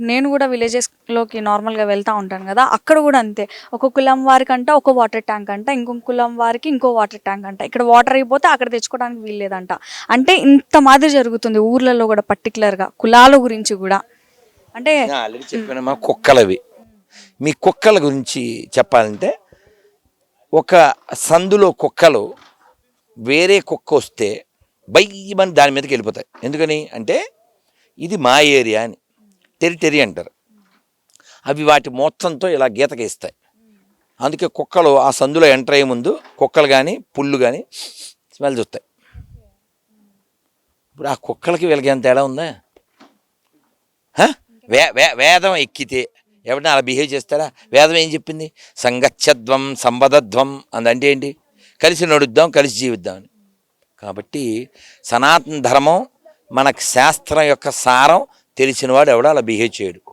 నేను కూడా విలేజెస్లోకి నార్మల్గా వెళ్తూ ఉంటాను కదా, అక్కడ కూడా అంతే. ఒక కులం వారికంట ఒక వాటర్ ట్యాంక్ అంట, ఇంకొక కులం వారికి ఇంకో వాటర్ ట్యాంక్ అంట. ఇక్కడ వాటర్ అయిపోతే అక్కడ తెచ్చుకోవడానికి వీల్లేదంట. అంటే ఇంత మాదిరి జరుగుతుంది ఊర్లలో కూడా, పర్టికులర్గా కులాల గురించి కూడా. అంటే ఆల్రెడీ చెప్పానమ్మా, కుక్కలవి. మీ కుక్కల గురించి చెప్పాలంటే, ఒక సందులో కుక్కలు వేరే కుక్క వస్తే బయ్యమని దాని మీదకి వెళ్ళిపోతాయి. ఎందుకని అంటే ఇది మా ఏరియా అని, టెరిటరీ అంటారు. అవి వాటి మొత్తంతో ఇలా గీతకేస్తాయి. అందుకే కుక్కలు ఆ సందులో ఎంటర్ అయ్యే ముందు కుక్కలు కానీ పుళ్ళు కానీ స్మెల్ చూస్తాయి. ఇప్పుడు ఆ కుక్కలకి వీళ్ళకి ఎంత తేడా ఉందా? వేదం ఎక్కితే ఎవరిని అలా బిహేవ్ చేస్తారా? వేదం ఏం చెప్పింది? సంగచ్చధ్వం సంబదధ్వం అందంటే ఏంటి? కలిసి నడుద్దాం, కలిసి జీవిద్దాం అని. కాబట్టి సనాతన ధర్మం, మనకు శాస్త్రం యొక్క సారం తెలిసినవాడు ఎవడో అలా బిహేవ్ చేయడు.